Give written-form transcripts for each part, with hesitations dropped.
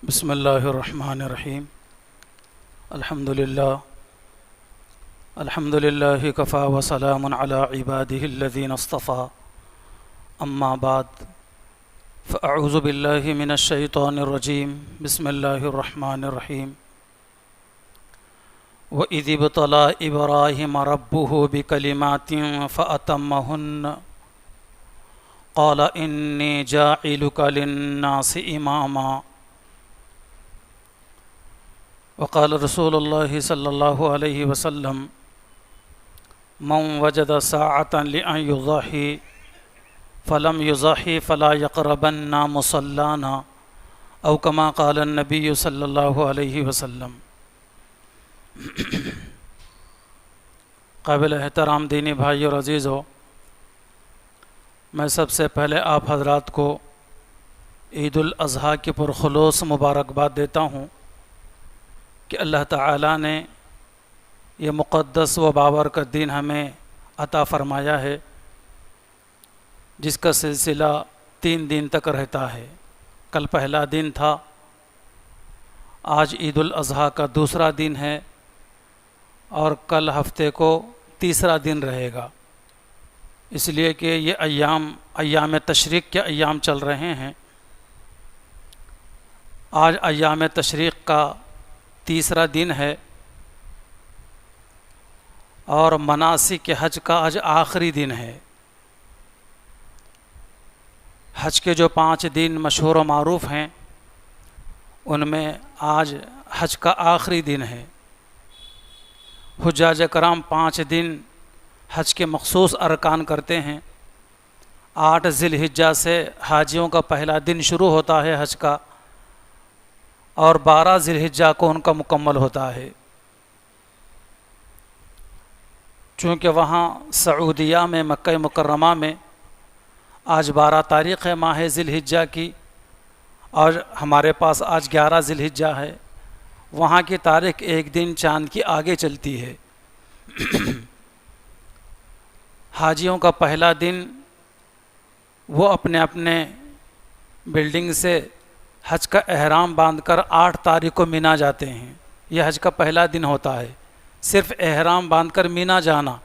بسم اللہ الرحمن الرحیم الحمدللہ کفا وسلام علی عباده الذین اصطفى اما بعد فاعوذ باللہ من الشیطان الرجیم بسم اللہ الرحمن الرحیم وَإِذِ ابْتَلَىٰ إِبْرَاهِيمَ رَبُّهُ بِكَلِمَاتٍ فَأَتَمَّهُنَّ قَالَ إِنِّي جَاعِلُكَ لِلنَّاسِ إِمَامًا وقال رسول اللہ صلی اللہ علیہ وسلم من وجد ساعة لأن يضحي فلم يضحي فلا يقربن مصلانا او كما قال النبی صلی اللہ علیہ وسلم۔ قابل احترام دینی بھائی اور عزیزو، میں سب سے پہلے آپ حضرات کو عید الاضحیٰ کی پرخلوص مبارکباد دیتا ہوں کہ اللہ تعالیٰ نے یہ مقدس و بابرکت دین ہمیں عطا فرمایا ہے، جس کا سلسلہ 3 دن تک رہتا ہے۔ کل پہلا دن تھا، آج عید الاضحیٰ کا دوسرا دن ہے، اور کل ہفتے کو تیسرا دن رہے گا، اس لیے کہ یہ ایام تشریق کے ایام چل رہے ہیں۔ آج ایام تشریق کا تیسرا دن ہے، اور مناسک حج کا آج آخری دن ہے۔ حج کے جو 5 دن مشہور و معروف ہیں، ان میں آج حج کا آخری دن ہے۔ حجاج کرام 5 دن حج کے مخصوص ارکان کرتے ہیں۔ 8 ذی الحجہ سے حاجیوں کا پہلا دن شروع ہوتا ہے حج کا، اور 12 ذی الحجہ کو ان کا مکمل ہوتا ہے۔ چونکہ وہاں سعودیہ میں مکہ مکرمہ میں آج 12 تاریخ ہے ماہ ذی الحجہ کی، اور ہمارے پاس آج 11 ذی الحجہ ہے۔ وہاں کی تاریخ ایک دن چاند کی آگے چلتی ہے۔ حاجیوں کا پہلا دن وہ اپنے اپنے بلڈنگ سے حج کا احرام باندھ کر 8 تاریخ کو مینا جاتے ہیں۔ یہ حج کا پہلا دن ہوتا ہے، صرف احرام باندھ کر مینا جانا،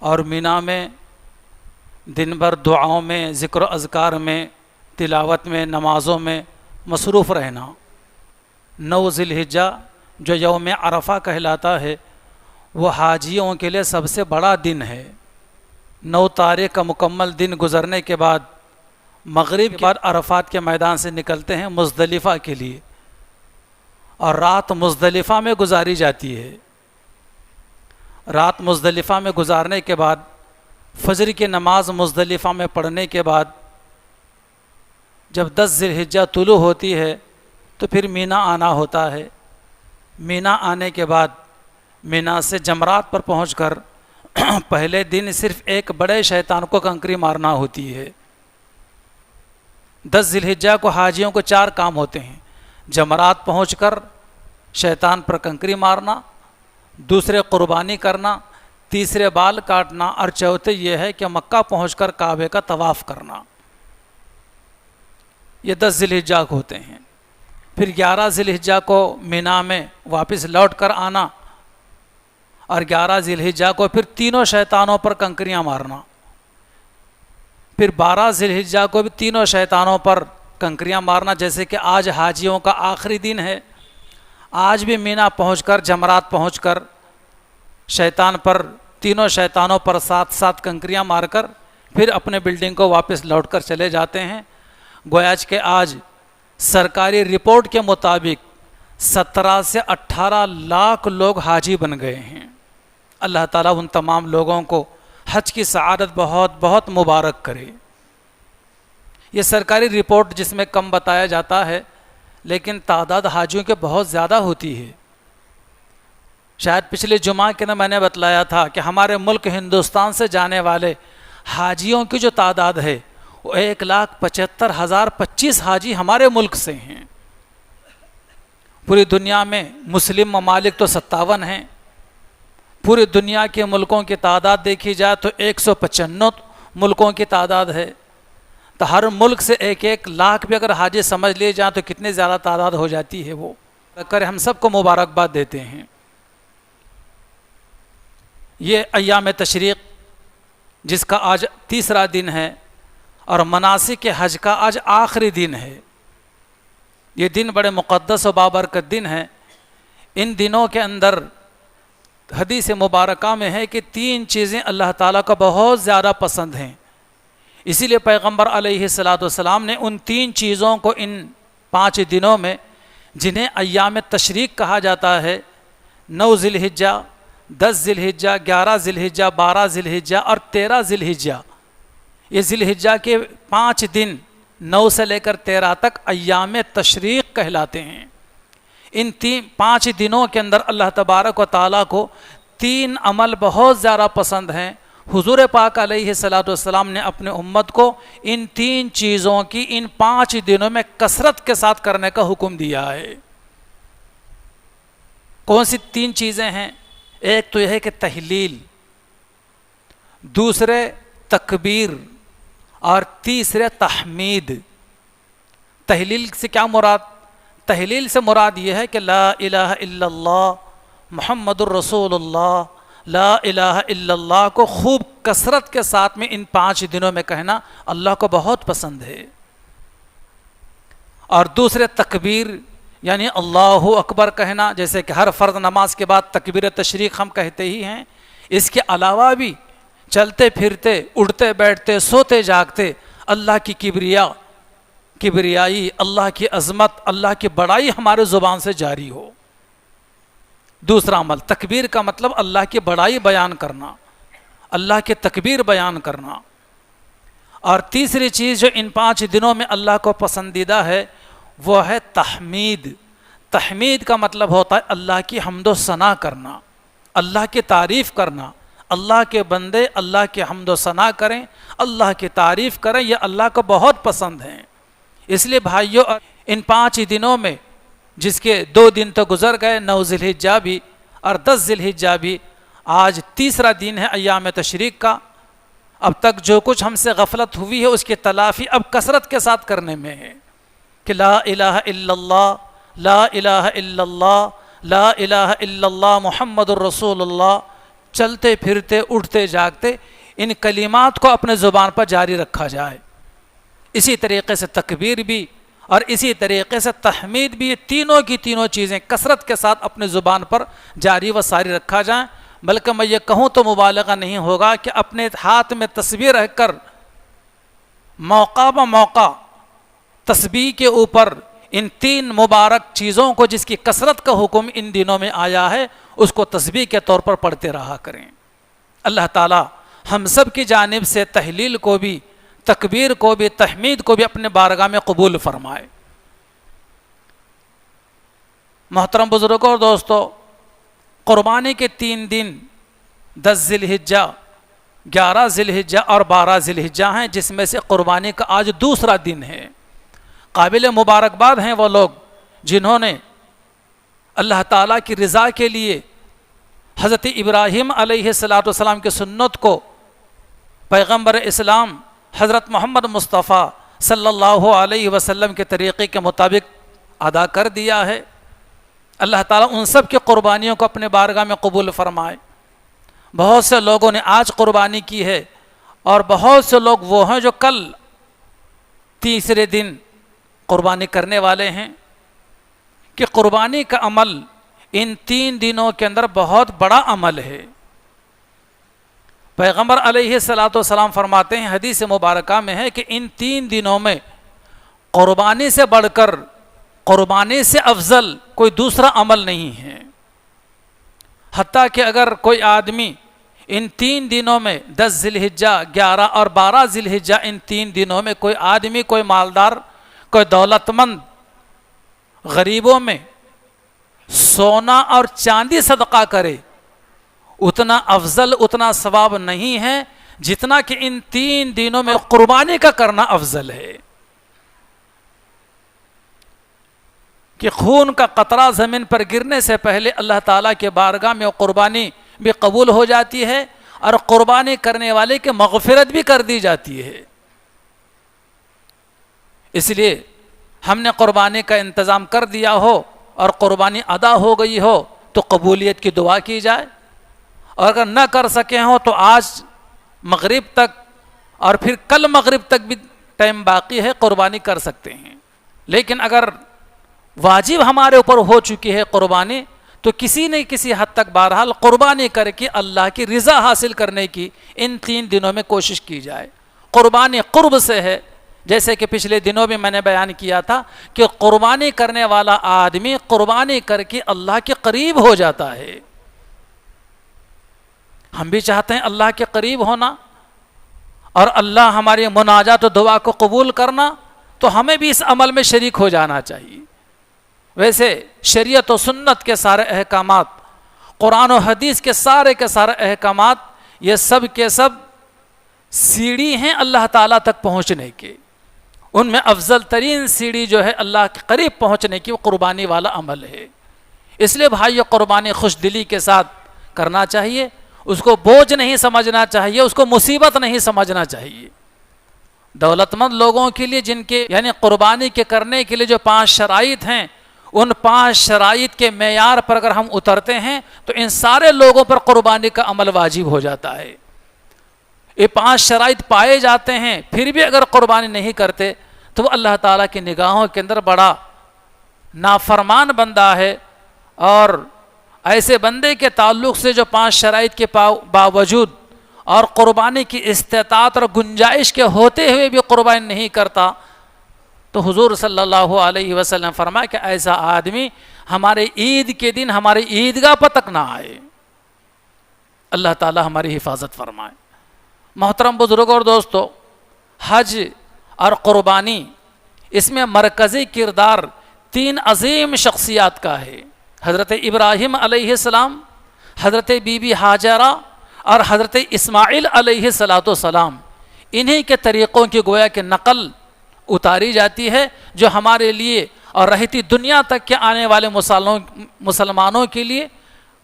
اور مینا میں دن بھر دعاؤں میں، ذکر و اذکار میں، تلاوت میں، نمازوں میں مصروف رہنا۔ 9 ذی الحجہ جو یوم عرفہ کہلاتا ہے، وہ حاجیوں کے لیے سب سے بڑا دن ہے۔ 9 تاریخ کا مکمل دن گزرنے کے بعد مغرب کے بعد عرفات کے میدان سے نکلتے ہیں مزدلفہ کے لیے، اور رات مزدلفہ میں گزاری جاتی ہے۔ رات مزدلفہ میں گزارنے کے بعد فجر کی نماز مزدلفہ میں پڑھنے کے بعد جب 10 ذی الحجہ طلوع ہوتی ہے تو پھر مینا آنا ہوتا ہے۔ مینا آنے کے بعد مینا سے جمرات پر پہنچ کر پہلے دن صرف ایک بڑے شیطان کو کنکری مارنا ہوتی ہے۔ 10 ذی الحجہ کو حاجیوں کو 4 کام ہوتے ہیں: جمرات پہنچ کر شیطان پر کنکری مارنا، دوسرے قربانی کرنا، تیسرے بال کاٹنا، اور چوتھے یہ ہے کہ مکہ پہنچ کر کعبے کا طواف کرنا۔ یہ 10 ذی الحجہ کو ہوتے ہیں۔ پھر 11 ذی الحجہ کو مینا میں واپس لوٹ کر آنا، اور 11 ذی الحجہ کو پھر تینوں شیطانوں پر کنکریاں مارنا۔ پھر 12 ذی الحجہ کو بھی تینوں شیطانوں پر کنکریاں مارنا، جیسے کہ آج حاجیوں کا آخری دن ہے۔ آج بھی مینا پہنچ کر، جمرات پہنچ کر تینوں شیطانوں پر 7 کنکریاں مار کر پھر اپنے بلڈنگ کو واپس لوٹ کر چلے جاتے ہیں۔ گویا کہ آج سرکاری رپورٹ کے مطابق 17 سے 18 لاکھ لوگ حاجی بن گئے ہیں۔ اللہ تعالیٰ ان تمام لوگوں کو حج کی سعادت بہت بہت مبارک کرے۔ یہ سرکاری رپورٹ جس میں کم بتایا جاتا ہے، لیکن تعداد حاجیوں کے بہت زیادہ ہوتی ہے۔ شاید پچھلے جمعہ کے دن میں نے بتلایا تھا کہ ہمارے ملک ہندوستان سے جانے والے حاجیوں کی جو تعداد ہے وہ 1,75,025 حاجی ہمارے ملک سے ہیں۔ پوری دنیا میں مسلم ممالک تو 57 ہیں۔ پوری دنیا کے ملکوں کی تعداد دیکھی جائے تو 195 ملکوں کی تعداد ہے۔ تو ہر ملک سے 1-1 لاکھ بھی اگر حاجی سمجھ لیے جائیں تو کتنی زیادہ تعداد ہو جاتی ہے. وہ کر ہم سب کو مبارکباد دیتے ہیں. یہ ایام تشریق جس کا آج تیسرا دن ہے اور مناسک حج کا آج آخری دن ہے. یہ دن بڑے مقدس و بابرکت دن ہے. ان دنوں کے اندر حدیث مبارکہ میں ہے کہ 3 چیزیں اللہ تعالیٰ کو بہت زیادہ پسند ہیں. اسی لیے پیغمبر علیہ الصلاۃ والسلام نے ان 3 چیزوں کو ان 5 دنوں میں جنہیں ایام تشریق کہا جاتا ہے، 9 ذی الحجہ، 10 ذی الحجہ، 11 ذی الحجہ، 12 ذی الحجہ اور 13 ذی الحجہ، یہ ذی الحجہ کے 5 دن 9 سے لے کر 13 تک ایام تشریق کہلاتے ہیں. ان 5 دنوں کے اندر اللہ تبارک و تعالیٰ کو 3 عمل بہت زیادہ پسند ہیں. حضور پاک علیہ الصلاۃ والسلام نے اپنے امت کو ان 3 چیزوں کی ان 5 دنوں میں کثرت کے ساتھ کرنے کا حکم دیا ہے. کون سی 3 چیزیں ہیں؟ ایک تو یہ ہے کہ تحلیل، دوسرے تکبیر اور تیسرے تحمید. تحلیل سے کیا مراد؟ تحلیل سے مراد یہ ہے کہ لا الہ الا اللہ محمد الرسول اللہ، لا الہ الا اللہ کو خوب کثرت کے ساتھ میں ان 5 دنوں میں کہنا اللہ کو بہت پسند ہے. اور دوسرے تکبیر یعنی اللہ اکبر کہنا، جیسے کہ ہر فرض نماز کے بعد تکبیر تشریق ہم کہتے ہی ہیں. اس کے علاوہ بھی چلتے پھرتے، اٹھتے بیٹھتے، سوتے جاگتے اللہ کی کبریائی، اللہ کی عظمت، اللہ کی بڑائی ہمارے زبان سے جاری ہو. دوسرا عمل تکبیر کا مطلب اللہ کی بڑائی بیان کرنا، اللہ کی تکبیر بیان کرنا. اور تیسری چیز جو ان 5 دنوں میں اللہ کو پسندیدہ ہے وہ ہے تحمید. تحمید کا مطلب ہوتا ہے اللہ کی حمد و ثنا کرنا، اللہ کی تعریف کرنا. اللہ کے بندے اللہ کی حمد و ثنا کریں، اللہ کی تعریف کریں، یہ اللہ کو بہت پسند ہیں. اس لیے بھائیوں ان 5 دنوں میں جس کے 2 دن تو گزر گئے، 9 ذی الحجہ بھی اور 10 ذی الحجہ بھی، آج تیسرا دن ہے ایام تشریق کا. اب تک جو کچھ ہم سے غفلت ہوئی ہے اس کی تلافی اب کثرت کے ساتھ کرنے میں ہے کہ لا الہ الا اللہ، لا الہ الا اللہ، لا الہ الا اللہ محمد الرسول اللہ. چلتے پھرتے اٹھتے جاگتے ان کلمات کو اپنے زبان پر جاری رکھا جائے. اسی طریقے سے تکبیر بھی اور اسی طریقے سے تحمید بھی، یہ تینوں کی تینوں چیزیں کثرت کے ساتھ اپنے زبان پر جاری و ساری رکھا جائیں. بلکہ میں یہ کہوں تو مبالغہ نہیں ہوگا کہ اپنے ہاتھ میں تسبیح رکھ کر موقع بہ موقع تسبیح کے اوپر ان 3 مبارک چیزوں کو جس کی کثرت کا حکم ان دنوں میں آیا ہے اس کو تسبیح کے طور پر پڑھتے رہا کریں. اللہ تعالی ہم سب کی جانب سے تحلیل کو بھی، تکبیر کو بھی، تحمید کو بھی اپنے بارگاہ میں قبول فرمائے. محترم بزرگوں اور دوستو، قربانی کے 3 دن 10 ذی الحجہ، 11 ذی الحجہ اور 12 ذی الحجہ ہیں، جس میں سے قربانی کا آج دوسرا دن ہے. قابل مبارکباد ہیں وہ لوگ جنہوں نے اللہ تعالیٰ کی رضا کے لیے حضرت ابراہیم علیہ الصلاۃ والسلام کی سنت کو پیغمبر اسلام حضرت محمد مصطفیٰ صلی اللہ علیہ وسلم کے طریقے کے مطابق ادا کر دیا ہے. اللہ تعالیٰ ان سب کی قربانیوں کو اپنے بارگاہ میں قبول فرمائے. بہت سے لوگوں نے آج قربانی کی ہے اور بہت سے لوگ وہ ہیں جو کل تیسرے دن قربانی کرنے والے ہیں. کہ قربانی کا عمل ان 3 دنوں کے اندر بہت بڑا عمل ہے. پیغمبر علیہ الصلاۃ والسلام فرماتے ہیں، حدیث مبارکہ میں ہے کہ ان 3 دنوں میں قربانی سے بڑھ کر، قربانی سے افضل کوئی دوسرا عمل نہیں ہے. حتیٰ کہ اگر کوئی آدمی ان 3 دنوں میں 10 ذی الحجہ، 11 اور 12 ذی الحجہ، ان 3 دنوں میں کوئی آدمی، کوئی مالدار، کوئی دولت مند غریبوں میں سونا اور چاندی صدقہ کرے، اتنا افضل، اتنا ثواب نہیں ہے جتنا کہ ان 3 دنوں میں قربانی کا کرنا افضل ہے. کہ خون کا قطرہ زمین پر گرنے سے پہلے اللہ تعالیٰ کے بارگاہ میں قربانی بھی قبول ہو جاتی ہے اور قربانی کرنے والے کی مغفرت بھی کر دی جاتی ہے. اس لیے ہم نے قربانی کا انتظام کر دیا ہو اور قربانی ادا ہو گئی ہو تو قبولیت کی دعا کی جائے، اور اگر نہ کر سکے ہوں تو آج مغرب تک اور پھر کل مغرب تک بھی ٹائم باقی ہے، قربانی کر سکتے ہیں۔ لیکن اگر واجب ہمارے اوپر ہو چکی ہے قربانی تو کسی نہ کسی حد تک بہرحال قربانی کر کے اللہ کی رضا حاصل کرنے کی ان 3 دنوں میں کوشش کی جائے۔ قربانی قرب سے ہے، جیسے کہ پچھلے دنوں بھی میں نے بیان کیا تھا کہ قربانی کرنے والا آدمی قربانی کر کے اللہ کے قریب ہو جاتا ہے۔ ہم بھی چاہتے ہیں اللہ کے قریب ہونا اور اللہ ہماری مناجات و دعا کو قبول کرنا، تو ہمیں بھی اس عمل میں شریک ہو جانا چاہیے۔ ویسے شریعت و سنت کے سارے احکامات، قرآن و حدیث کے سارے احکامات، یہ سب کے سب سیڑھی ہیں اللہ تعالیٰ تک پہنچنے کے۔ ان میں افضل ترین سیڑھی جو ہے اللہ کے قریب پہنچنے کی، وہ قربانی والا عمل ہے۔ اس لیے بھائیو، قربانی خوش دلی کے ساتھ کرنا چاہیے، اس کو بوجھ نہیں سمجھنا چاہیے، اس کو مصیبت نہیں سمجھنا چاہیے۔ دولت مند لوگوں کے لیے جن کے یعنی قربانی کے کرنے کے لیے جو 5 شرائط ہیں، ان 5 شرائط کے معیار پر اگر ہم اترتے ہیں تو ان سارے لوگوں پر قربانی کا عمل واجب ہو جاتا ہے۔ یہ 5 شرائط پائے جاتے ہیں، پھر بھی اگر قربانی نہیں کرتے تو وہ اللہ تعالیٰ کی نگاہوں کے اندر بڑا نافرمان بندہ ہے، اور ایسے بندے کے تعلق سے جو 5 شرائط کے باوجود اور قربانی کی استطاعت اور گنجائش کے ہوتے ہوئے بھی قربانی نہیں کرتا، تو حضور صلی اللہ علیہ وسلم فرمایا کہ ایسا آدمی ہمارے عید کے دن ہمارے عیدگاہ پر تک نہ آئے۔ اللہ تعالی ہماری حفاظت فرمائے۔ محترم بزرگوں اور دوستو، حج اور قربانی، اس میں مرکزی کردار 3 عظیم شخصیات کا ہے، حضرت ابراہیم علیہ السلام، حضرت بی بی ہاجرہ اور حضرت اسماعیل علیہ السلام۔ انہی کے طریقوں کی گویا کہ نقل اتاری جاتی ہے، جو ہمارے لیے اور رہتی دنیا تک کے آنے والے مسلمانوں کے لیے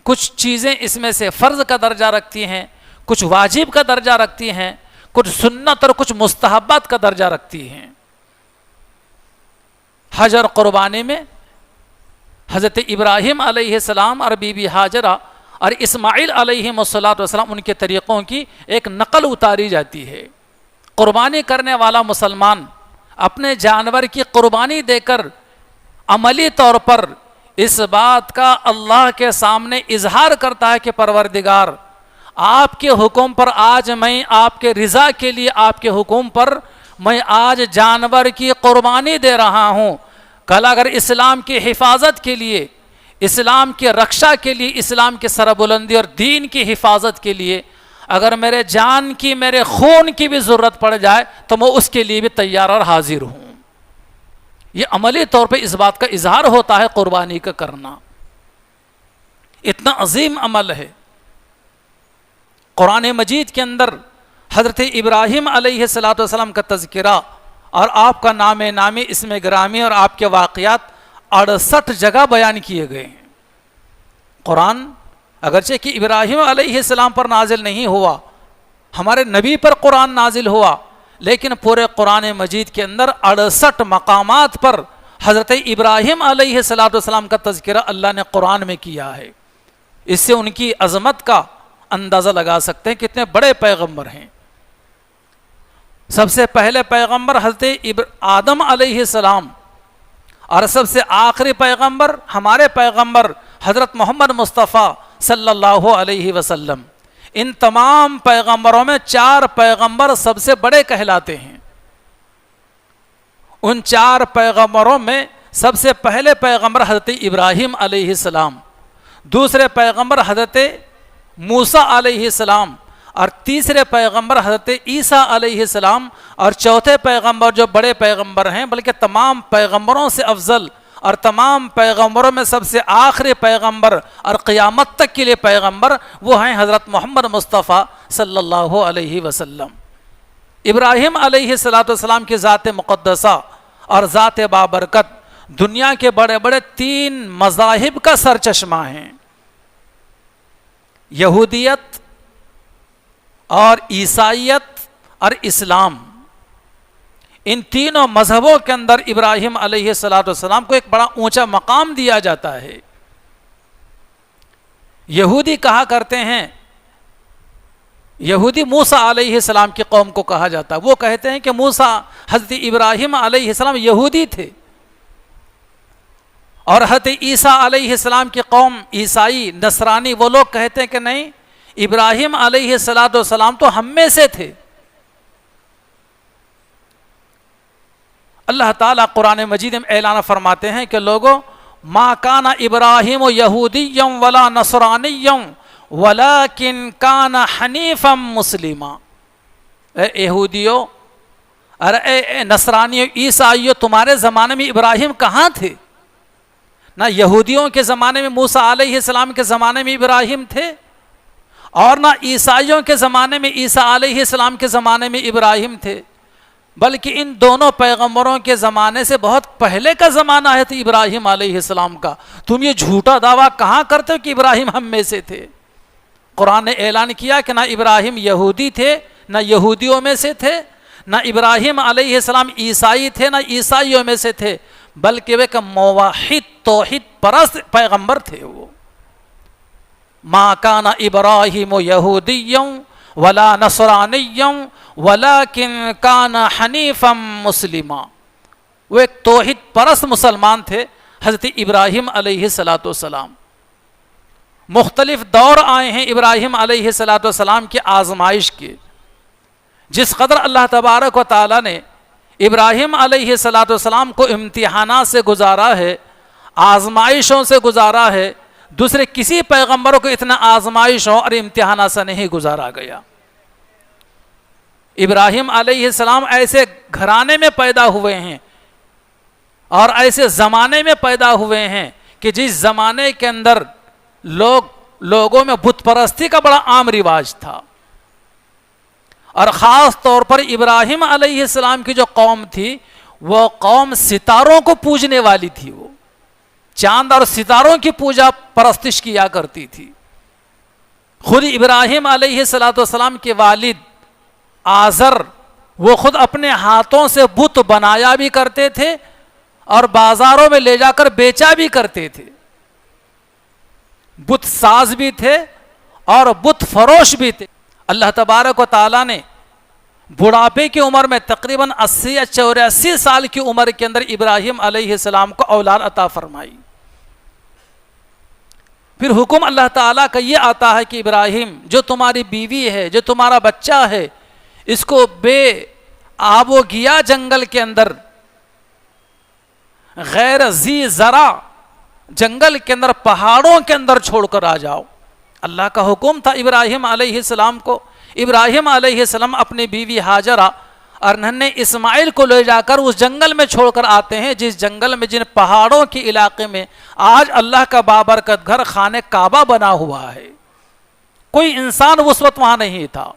کچھ چیزیں اس میں سے فرض کا درجہ رکھتی ہیں، کچھ واجب کا درجہ رکھتی ہیں، کچھ سنت اور کچھ مستحبات کا درجہ رکھتی ہیں۔ حج اور قربانی میں حضرت ابراہیم علیہ السلام اور بی بی ہاجرہ اور اسماعیل علیہ السلام، ان کے طریقوں کی ایک نقل اتاری جاتی ہے۔ قربانی کرنے والا مسلمان اپنے جانور کی قربانی دے کر عملی طور پر اس بات کا اللہ کے سامنے اظہار کرتا ہے کہ پروردگار، آپ کے حکم پر آج میں آپ کے رضا کے لیے، آپ کے حکم پر میں آج جانور کی قربانی دے رہا ہوں۔ کل اگر اسلام کی حفاظت کے لیے، اسلام کی رکشا کے لیے، اسلام کی سربلندی اور دین کی حفاظت کے لیے اگر میرے جان کی، میرے خون کی بھی ضرورت پڑ جائے تو میں اس کے لیے بھی تیار اور حاضر ہوں۔ یہ عملی طور پہ اس بات کا اظہار ہوتا ہے قربانی کا کرنا۔ اتنا عظیم عمل ہے۔ قرآن مجید کے اندر حضرت ابراہیم علیہ السلام کا تذکرہ اور آپ کا نام نامی، اسم گرامی اور آپ کے واقعات 68 جگہ بیان کیے گئے ہیں۔ قرآن اگرچہ کہ ابراہیم علیہ السلام پر نازل نہیں ہوا، ہمارے نبی پر قرآن نازل ہوا، لیکن پورے قرآن مجید کے اندر 68 مقامات پر حضرت ابراہیم علیہ السلام کا تذکرہ اللہ نے قرآن میں کیا ہے۔ اس سے ان کی عظمت کا اندازہ لگا سکتے ہیں کتنے بڑے پیغمبر ہیں۔ سب سے پہلے پیغمبر حضرت آدم علیہ السلام، اور سب سے آخری پیغمبر ہمارے پیغمبر حضرت محمد مصطفیٰ صلی اللہ علیہ وسلم۔ ان تمام پیغمبروں میں 4 پیغمبر سب سے بڑے کہلاتے ہیں۔ ان 4 پیغمبروں میں سب سے پہلے پیغمبر حضرت ابراہیم علیہ السلام، دوسرے پیغمبر حضرت موسیٰ علیہ السلام، اور تیسرے پیغمبر حضرت عیسیٰ علیہ السلام، اور چوتھے پیغمبر جو بڑے پیغمبر ہیں بلکہ تمام پیغمبروں سے افضل اور تمام پیغمبروں میں سب سے آخری پیغمبر اور قیامت تک کے لیے پیغمبر، وہ ہیں حضرت محمد مصطفیٰ صلی اللہ علیہ وسلم۔ ابراہیم علیہ السلام کی ذات مقدسہ اور ذات بابرکت دنیا کے بڑے بڑے 3 مذاہب کا سرچشمہ ہیں، یہودیت اور عیسائیت اور اسلام۔ ان تینوں مذہبوں کے اندر ابراہیم علیہ السلام کو ایک بڑا اونچا مقام دیا جاتا ہے۔ یہودی کہا کرتے ہیں، یہودی موسیٰ علیہ السلام کی قوم کو کہا جاتا ہے، وہ کہتے ہیں کہ موسیٰ، حضرت ابراہیم علیہ السلام یہودی تھے، اور حضرت عیسیٰ علیہ السلام کی قوم عیسائی نصرانی وہ لوگ کہتے ہیں کہ نہیں، ابراہیم علیہ السلام تو ہم میں سے تھے۔ اللہ تعالیٰ قرآن مجید میں اعلان فرماتے ہیں کہ لوگوں، ما کان ابراہیم یہودیا ولا نصرانیا ولکن کان حنیفا مسلما۔ اے یہودیوں، ارے اے نصرانیوں، عیسائیوں، تمہارے زمانے میں ابراہیم کہاں تھے؟ نہ یہودیوں کے زمانے میں موسیٰ علیہ السلام کے زمانے میں ابراہیم تھے، اور نہ عیسائیوں کے زمانے میں عیسیٰ علیہ السلام کے زمانے میں ابراہیم تھے، بلکہ ان دونوں پیغمبروں کے زمانے سے بہت پہلے کا زمانہ ہے تو ابراہیم علیہ السلام کا۔ تم یہ جھوٹا دعویٰ کہاں کرتے ہو کہ ابراہیم ہم میں سے تھے؟ قرآن نے اعلان کیا کہ نہ ابراہیم یہودی تھے، نہ یہودیوں میں سے تھے، نہ ابراہیم علیہ السلام عیسائی تھے، نہ عیسائیوں میں سے تھے، بلکہ وہ ایک موحد توحید پرست پیغمبر تھے۔ وہ ما کان ابراہیم یہودیا ولا نصرانیا ولکن کان حنیفا مسلما، وہ ایک توحید پرست مسلمان تھے حضرت ابراہیم علیہ السلام۔ مختلف دور آئے ہیں ابراہیم علیہ السلام کی آزمائش کے، جس قدر اللہ تبارک و تعالی نے ابراہیم علیہ السلام کو امتحانات سے گزارا ہے، آزمائشوں سے گزارا ہے، دوسرے کسی پیغمبر کو اتنا آزمائشوں اور امتحانات سے نہیں گزارا گیا۔ ابراہیم علیہ السلام ایسے گھرانے میں پیدا ہوئے ہیں اور ایسے زمانے میں پیدا ہوئے ہیں کہ جس زمانے کے اندر لوگوں میں بت پرستی کا بڑا عام رواج تھا، اور خاص طور پر ابراہیم علیہ السلام کی جو قوم تھی وہ قوم ستاروں کو پوجنے والی تھی، وہ چاند اور ستاروں کی پوجا پرستش کیا کرتی تھی۔ خود ابراہیم علیہ السلام کے والد آزر وہ خود اپنے ہاتھوں سے بت بنایا بھی کرتے تھے اور بازاروں میں لے جا کر بیچا بھی کرتے تھے، بت ساز بھی تھے اور بت فروش بھی تھے۔ اللہ تبارک و تعالیٰ نے بڑھاپے کی عمر میں تقریباً 80 یا 84 سال کی عمر کے اندر ابراہیم علیہ السلام کو اولاد عطا فرمائی۔ پھر حکم اللہ تعالیٰ کا یہ آتا ہے کہ ابراہیم، جو تمہاری بیوی ہے، جو تمہارا بچہ ہے، اس کو بے آب و گیا جنگل کے اندر، غیر ذی زرع جنگل کے اندر، پہاڑوں کے اندر چھوڑ کر آ جاؤ۔ اللہ کا حکم تھا ابراہیم علیہ السلام کو۔ ابراہیم علیہ السلام اپنی بیوی ہاجرہ اور ننھے اسماعیل کو لے جا کر اس جنگل میں چھوڑ کر آتے ہیں، جس جنگل میں، جن پہاڑوں کے علاقے میں آج اللہ کا بابرکت گھر خانہ کعبہ بنا ہوا ہے۔ کوئی انسان اس وقت وہاں نہیں تھا،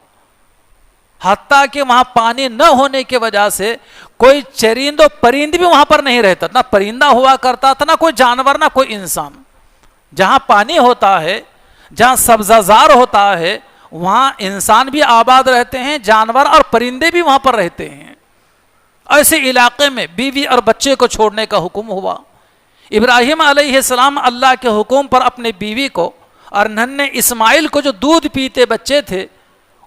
حتیٰ کہ وہاں پانی نہ ہونے کی وجہ سے کوئی چرند و پرند بھی وہاں پر نہیں رہتا، نہ پرندہ ہوا کرتا تھا، نہ کوئی جانور، نہ کوئی انسان۔ جہاں پانی ہوتا ہے، جہاں سبزہ زار ہوتا ہے، وہاں انسان بھی آباد رہتے ہیں، جانور اور پرندے بھی وہاں پر رہتے ہیں۔ ایسے علاقے میں بیوی اور بچے کو چھوڑنے کا حکم ہوا۔ ابراہیم علیہ السلام اللہ کے حکم پر اپنے بیوی کو اور ننھے اسماعیل کو، جو دودھ پیتے بچے تھے،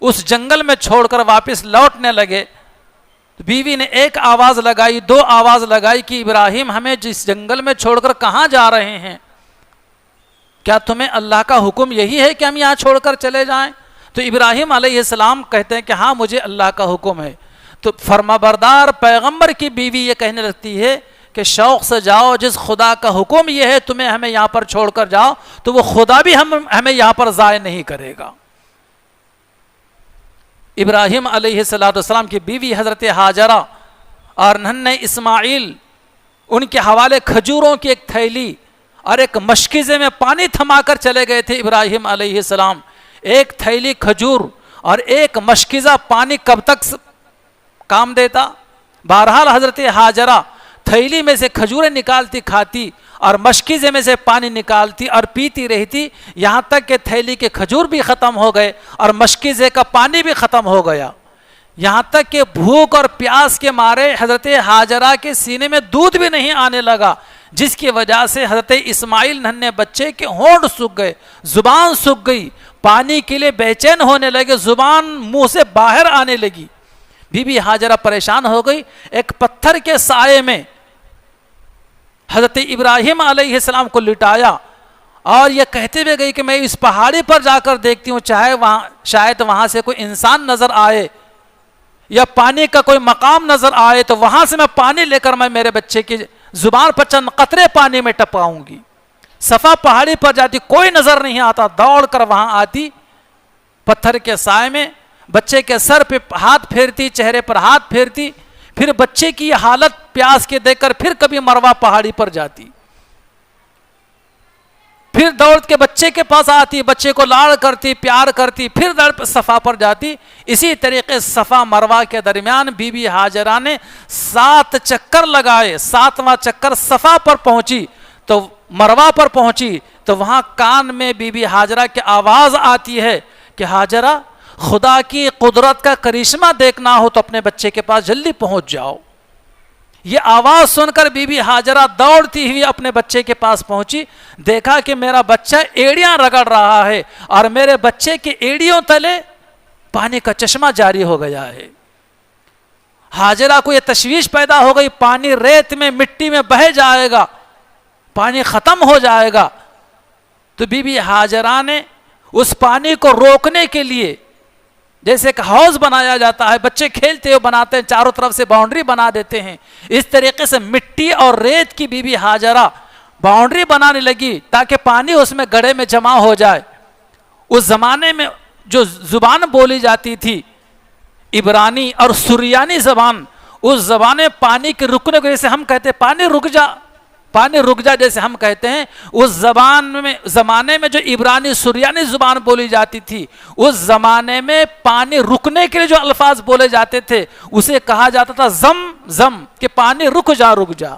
اس جنگل میں چھوڑ کر واپس لوٹنے لگے۔ بیوی نے ایک آواز لگائی، دو آواز لگائی کہ ابراہیم، ہمیں جس جنگل میں چھوڑ کر کہاں جا رہے ہیں؟ کیا تمہیں اللہ کا حکم یہی ہے کہ ہم یہاں چھوڑ کر چلے جائیں؟ تو ابراہیم علیہ السلام کہتے ہیں کہ ہاں، مجھے اللہ کا حکم ہے۔ تو فرمانبردار پیغمبر کی بیوی یہ کہنے لگتی ہے کہ شوق سے جاؤ، جس خدا کا حکم یہ ہے تمہیں ہمیں یہاں پر چھوڑ کر جاؤ، تو وہ خدا بھی ہمیں یہاں پر ضائع نہیں کرے گا۔ ابراہیم علیہ السلام کی بیوی حضرت ہاجرہ اور ننھے اسماعیل، ان کے حوالے کھجوروں کی ایک تھیلی اور ایک مشکیزے میں پانی تھما کر چلے گئے تھے ابراہیم علیہ السلام۔ ایک تھیلی کھجور اور ایک مشکیزہ پانی کب تک کام دیتا؟ بہرحال حضرت ہاجرہ تھیلی میں سے کھجوریں نکالتی کھاتی اور مشکیزے میں سے پانی نکالتی اور پیتی رہتی، یہاں تک کہ تھیلی کے کھجور بھی ختم ہو گئے اور مشکیزے کا پانی بھی ختم ہو گیا۔ یہاں تک کہ بھوک اور پیاس کے مارے حضرت ہاجرہ کے سینے میں دودھ بھی نہیں آنے لگا، جس کی وجہ سے حضرت اسماعیل ننھے بچے کے ہونٹ سوکھ گئے، زبان سوکھ گئی، پانی کے لیے بے چین ہونے لگے، زبان منہ سے باہر آنے لگی۔ بی بی ہاجرہ پریشان ہو گئی۔ ایک پتھر کے سائے میں حضرت ابراہیم علیہ السلام کو لٹایا اور یہ کہتے ہوئے گئی کہ میں اس پہاڑی پر جا کر دیکھتی ہوں، چاہے وہاں شاید وہاں سے کوئی انسان نظر آئے یا پانی کا کوئی مقام نظر آئے، تو وہاں سے میں پانی لے کر میں میرے بچے کی زبان پر چند قطرے پانی میں ٹپکاؤں گی۔ صفا پہاڑی پر جاتی، کوئی نظر نہیں آتا، دوڑ کر وہاں آتی، پتھر کے سائے میں بچے کے سر پہ ہاتھ پھیرتی، چہرے پر ہاتھ پھیرتی، پھر بچے کی حالت پیاس کے دیکھ کر پھر کبھی مروہ پہاڑی پر جاتی، پھر دوڑ کے بچے کے پاس آتی، بچے کو لاڑ کرتی، پیار کرتی، پھر صفا پر جاتی۔ اسی طریقے صفا مروہ کے درمیان بی بی ہاجرہ نے 7 چکر لگائے۔ 7واں چکر صفا پر پہنچی تو مروہ پر پہنچی تو وہاں کان میں بی بی ہاجرہ کی آواز آتی ہے کہ ہاجرہ، خدا کی قدرت کا کرشمہ دیکھنا ہو تو اپنے بچے کے پاس جلدی پہنچ جاؤ۔ یہ آواز سن کر بی بی ہاجرہ دوڑتی ہوئی اپنے بچے کے پاس پہنچی، دیکھا کہ میرا بچہ ایڑیاں رگڑ رہا ہے اور میرے بچے کی ایڑیوں تلے پانی کا چشمہ جاری ہو گیا ہے۔ ہاجرہ کو یہ تشویش پیدا ہو گئی، پانی ریت میں مٹی میں بہہ جائے گا، پانی ختم ہو جائے گا۔ تو بی بی ہاجرہ نے اس پانی کو روکنے کے لیے، جیسے ایک ہاؤس بنایا جاتا ہے، بچے کھیلتے ہوئے بناتے ہیں، چاروں طرف سے باؤنڈری بنا دیتے ہیں، اس طریقے سے مٹی اور ریت کی بی بی ہاجرہ باؤنڈری بنانے لگی تاکہ پانی اس میں گڑھے میں جمع ہو جائے۔ اس زمانے میں جو زبان بولی جاتی تھی عبرانی اور سریانی زبان، اس زبان میں پانی کے رکنے کو، جیسے ہم کہتے ہیں پانی رک جا، پانی رک جا جیسے ہم کہتے ہیں، اس زمانے میں جو عبرانی سریانی زبان بولی جاتی تھی، اس زمانے میں پانی رکنے کے لیے جو الفاظ بولے جاتے تھے اسے کہا جاتا تھا زم زم، کہ پانی رک جا رک جا۔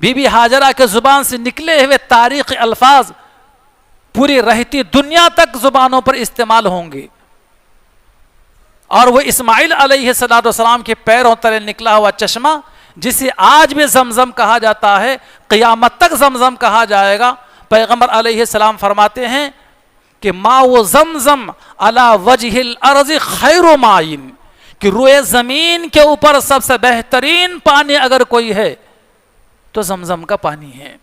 بی بی ہاجرہ کے زبان سے نکلے ہوئے تاریخی الفاظ پوری رہتی دنیا تک زبانوں پر استعمال ہوں گے، اور وہ اسماعیل علیہ السلام کے پیروں تلے نکلا ہوا چشمہ، جسے آج بھی زمزم کہا جاتا ہے، قیامت تک زمزم کہا جائے گا۔ پیغمبر علیہ السلام فرماتے ہیں کہ ماء زمزم علی وجہ الارض خیر مائن، کہ روئے زمین کے اوپر سب سے بہترین پانی اگر کوئی ہے تو زمزم کا پانی ہے،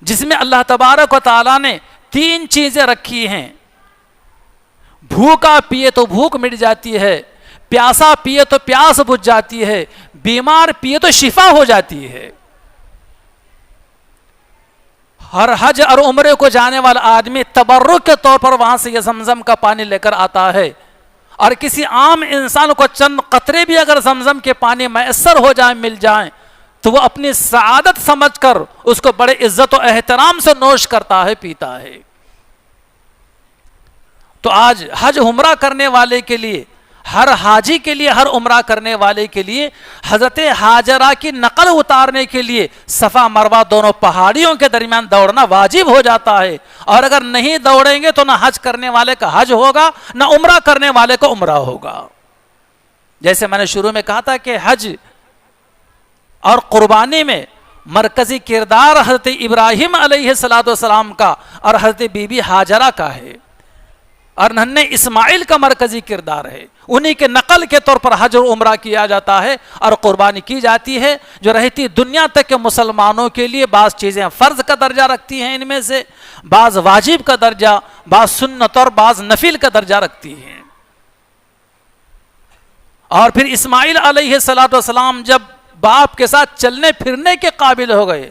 جس میں اللہ تبارک و تعالیٰ نے 3 چیزیں رکھی ہیں۔ بھوکا پیے تو بھوک مٹ جاتی ہے، پیاسا پیے تو پیاس بجھ جاتی ہے، بیمار پیے تو شفا ہو جاتی ہے۔ ہر حج اور عمرے کو جانے والا آدمی تبرک کے طور پر وہاں سے یہ زمزم کا پانی لے کر آتا ہے، اور کسی عام انسان کو چند قطرے بھی اگر زمزم کے پانی میسر ہو جائیں، مل جائیں، تو وہ اپنی سعادت سمجھ کر اس کو بڑے عزت و احترام سے نوش کرتا ہے، پیتا ہے۔ تو آج حج عمرہ کرنے والے کے لیے، ہر حاجی کے لیے، ہر عمرہ کرنے والے کے لیے حضرت ہاجرہ کی نقل اتارنے کے لیے صفا مروہ دونوں پہاڑیوں کے درمیان دوڑنا واجب ہو جاتا ہے، اور اگر نہیں دوڑیں گے تو نہ حج کرنے والے کا حج ہوگا، نہ عمرہ کرنے والے کو عمرہ ہوگا۔ جیسے میں نے شروع میں کہا تھا کہ حج اور قربانی میں مرکزی کردار حضرت ابراہیم علیہ السلام کا اور حضرت بی بی ہاجرہ کا ہے، اور ننھے اسماعیل کا مرکزی کردار ہے۔ انہی کے نقل کے طور پر حج اور عمرہ کیا جاتا ہے اور قربانی کی جاتی ہے، جو رہتی دنیا تک کے مسلمانوں کے لیے بعض چیزیں فرض کا درجہ رکھتی ہیں، ان میں سے بعض واجب کا درجہ، بعض سنت اور بعض نفل کا درجہ رکھتی ہیں۔ اور پھر اسماعیل علیہ السلام جب باپ کے ساتھ چلنے پھرنے کے قابل ہو گئے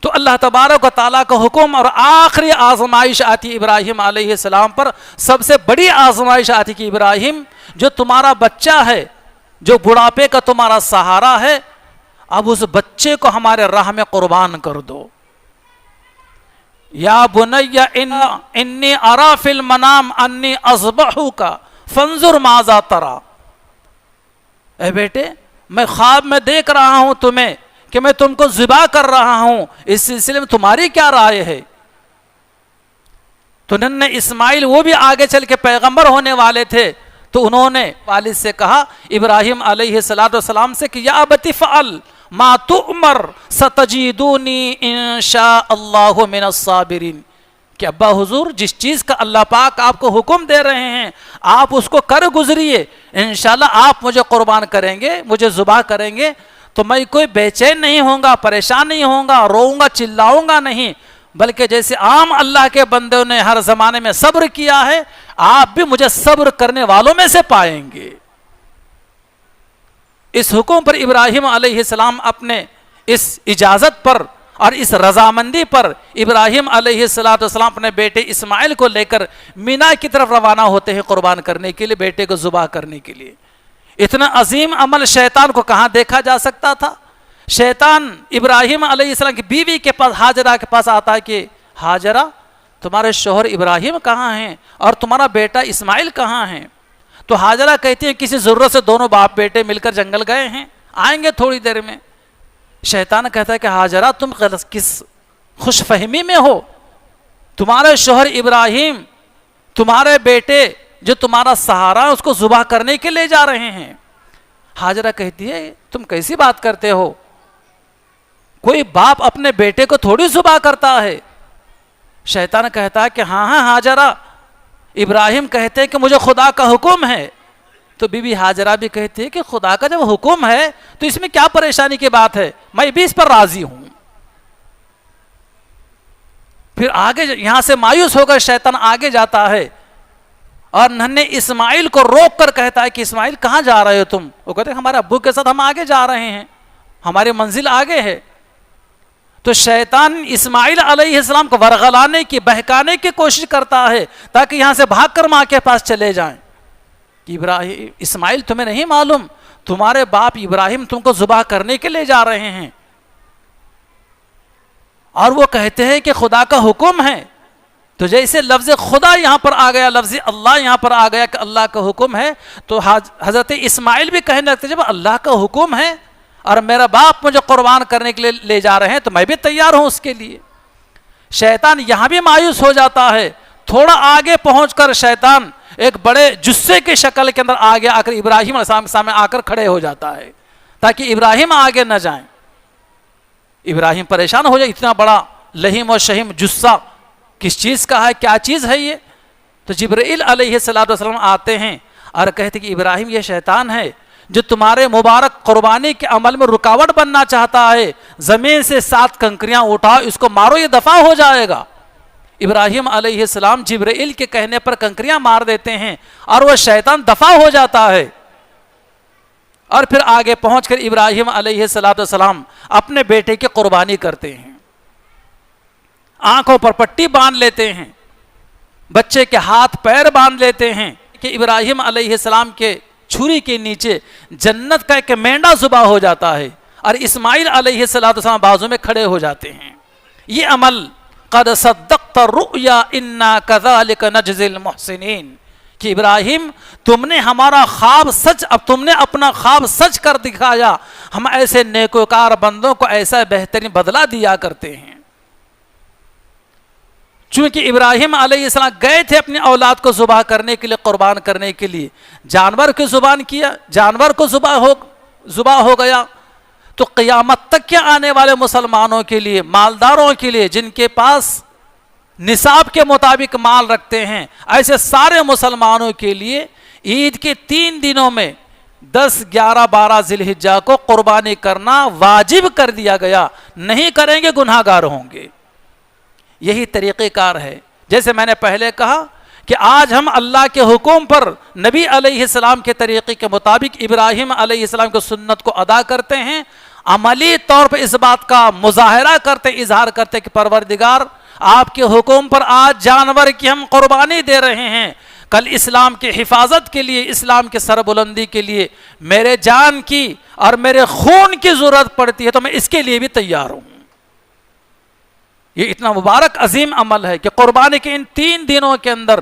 تو اللہ تبارک و تعالیٰ کا حکم، اور آخری آزمائش آتی ابراہیم علیہ السلام پر، سب سے بڑی آزمائش آتی کہ ابراہیم، جو تمہارا بچہ ہے، جو بڑھاپے کا تمہارا سہارا ہے، اب اس بچے کو ہمارے راہ میں قربان کر دو۔ یا بنی انی ارا فی المنام انی اذبحک فانظر ماذا تری، اے بیٹے میں خواب میں دیکھ رہا ہوں تمہیں کہ میں تم کو ذبح کر رہا ہوں، اس سلسلے میں تمہاری کیا رائے ہے؟ تو ننھے اسماعیل وہ بھی آگے چل کے پیغمبر ہونے والے تھے، تو انہوں نے والد سے کہا ابراہیم علیہ السلام سے کہ یا ابت فعل ما تؤمر ستجدونی انشاء اللہ من الصابرین، کہ ابا حضور جس چیز کا اللہ پاک آپ کو حکم دے رہے ہیں آپ اس کو کر گزریے، انشاءاللہ آپ مجھے قربان کریں گے، مجھے ذبح کریں گے تو میں کوئی بے چین نہیں ہوں گا، پریشان نہیں ہوں گا، روؤں گا، چلاؤں گا نہیں، بلکہ جیسے عام اللہ کے بندوں نے ہر زمانے میں صبر کیا ہے آپ بھی مجھے صبر کرنے والوں میں سے پائیں گے۔ اس حکم پر ابراہیم علیہ السلام اپنے اس اجازت پر اور اس رضامندی پر ابراہیم علیہ السلام اپنے بیٹے اسماعیل کو لے کر مینا کی طرف روانہ ہوتے ہیں قربان کرنے کے لیے، بیٹے کو ذبح کرنے کے لیے۔ اتنا عظیم عمل شیطان کو کہاں دیکھا جا سکتا تھا؟ شیطان ابراہیم علیہ السلام کی بیوی کے پاس ہاجرہ کے پاس آتا ہے کہ ہاجرہ تمہارے شوہر ابراہیم کہاں ہیں اور تمہارا بیٹا اسماعیل کہاں ہیں؟ تو ہاجرہ کہتی ہے کسی ضرورت سے دونوں باپ بیٹے مل کر جنگل گئے ہیں، آئیں گے تھوڑی دیر میں۔ شیطان کہتا ہے کہ ہاجرہ تم کس خوش فہمی میں ہو؟ تمہارے شوہر ابراہیم تمہارے بیٹے جو تمہارا سہارا ہے اس کو ذبح کرنے کے لے جا رہے ہیں۔ ہاجرہ کہتی ہے تم کیسی بات کرتے ہو؟ کوئی باپ اپنے بیٹے کو تھوڑی ذبح کرتا ہے۔ شیطان کہتا ہے کہ ہاں ہاجرہ، ابراہیم کہتے ہیں کہ مجھے خدا کا حکم ہے۔ تو بی بی ہاجرہ بھی کہتی ہے کہ خدا کا جب حکم ہے تو اس میں کیا پریشانی کی بات ہے، میں بھی اس پر راضی ہوں۔ پھر آگے یہاں سے مایوس ہو کر شیطان آگے جاتا ہے اور ننھے اسماعیل کو روک کر کہتا ہے کہ اسماعیل کہاں جا رہے ہو تم؟ وہ کہتے ہیں ہمارے ابو کے ساتھ ہم آگے جا رہے ہیں، ہماری منزل آگے ہے۔ تو شیطان اسماعیل علیہ السلام کو ورغلانے کی، بہکانے کی کوشش کرتا ہے تاکہ یہاں سے بھاگ کر ماں کے پاس چلے جائیں کہ ابراہیم اسماعیل تمہیں نہیں معلوم تمہارے باپ ابراہیم تم کو ذبح کرنے کے لیے جا رہے ہیں، اور وہ کہتے ہیں کہ خدا کا حکم ہے۔ تو جیسے لفظ خدا یہاں پر آ گیا، لفظ اللہ یہاں پر آ گیا کہ اللہ کا حکم ہے، تو حضرت اسماعیل بھی کہنے لگتے جب اللہ کا حکم ہے اور میرا باپ مجھے قربان کرنے کے لیے لے جا رہے ہیں تو میں بھی تیار ہوں اس کے لیے۔ شیطان یہاں بھی مایوس ہو جاتا ہے، تھوڑا آگے پہنچ کر شیطان ایک بڑے جثے کی شکل کے اندر آگے آ کر ابراہیم علیہ السلام کے سامنے آ کر کھڑے ہو جاتا ہے تاکہ ابراہیم آگے نہ جائیں۔ ابراہیم پریشان ہو جائے، اتنا بڑا لہیم و شہیم جثہ کس چیز کا ہے، کیا چیز ہے یہ؟ تو جبرائیل علیہ السلام آتے ہیں اور کہتے کہ ابراہیم یہ شیطان ہے جو تمہارے مبارک قربانی کے عمل میں رکاوٹ بننا چاہتا ہے، زمین سے 7 کنکریاں اٹھاؤ، اس کو مارو، یہ دفع ہو جائے گا۔ ابراہیم علیہ السلام جبرائیل کے کہنے پر کنکریاں مار دیتے ہیں اور وہ شیطان دفع ہو جاتا ہے، اور پھر آگے پہنچ کر ابراہیم علیہ السلام اپنے بیٹے کی قربانی کرتے ہیں، آنکھوں پر پٹی باندھ لیتے ہیں، بچے کے ہاتھ پیر باندھ لیتے ہیں کہ ابراہیم علیہ السلام کے چھری کے نیچے جنت کا ایک مینڈا ذبح ہو جاتا ہے اور اسماعیل علیہ السلام بازو میں کھڑے ہو جاتے ہیں۔ یہ عمل قد صدقت الرؤیا انا كذلك نجزي المحسنین، کہ ابراہیم تم نے ہمارا خواب سچ، اب تم نے اپنا خواب سچ کر دکھایا، ہم ایسے نیکوکار بندوں کو ایسا بہترین بدلہ دیا کرتے ہیں۔ چونکہ ابراہیم علیہ السلام گئے تھے اپنی اولاد کو ذبح کرنے کے لیے، قربان کرنے کے لیے، جانور کو ذبح کیا، جانور کو ذبح ہو گیا، تو قیامت تک کے آنے والے مسلمانوں کے لیے، مالداروں کے لیے جن کے پاس نصاب کے مطابق مال رکھتے ہیں، ایسے سارے مسلمانوں کے لیے عید کے 3 دنوں میں 10، 11، 12 ذی الحجہ کو قربانی کرنا واجب کر دیا گیا، نہیں کریں گے گناہ گار ہوں گے۔ یہی طریقہ کار ہے، جیسے میں نے پہلے کہا کہ آج ہم اللہ کے حکم پر نبی علیہ السلام کے طریقے کے مطابق ابراہیم علیہ السلام کی سنت کو ادا کرتے ہیں، عملی طور پر اس بات کا مظاہرہ کرتے، اظہار کرتے کہ پروردگار آپ کے حکم پر آج جانور کی ہم قربانی دے رہے ہیں، کل اسلام کی حفاظت کے لیے، اسلام کی سربلندی کے لیے میرے جان کی اور میرے خون کی ضرورت پڑتی ہے تو میں اس کے لیے بھی تیار ہوں۔ یہ اتنا مبارک عظیم عمل ہے کہ قربانی کے ان 3 دنوں کے اندر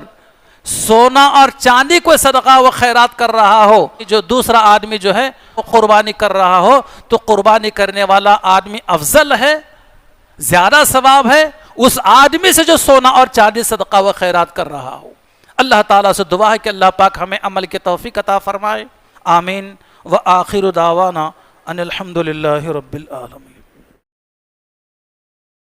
سونا اور چاندی کو صدقہ و خیرات کر رہا ہو، جو دوسرا آدمی جو ہے وہ قربانی کر رہا ہو، تو قربانی کرنے والا آدمی افضل ہے، زیادہ ثواب ہے اس آدمی سے جو سونا اور چاندی صدقہ و خیرات کر رہا ہو۔ اللہ تعالیٰ سے دعا ہے کہ اللہ پاک ہمیں عمل کی توفیق عطا فرمائے. آمین. وآخر دعوانا ان الحمد للہ رب العالمین.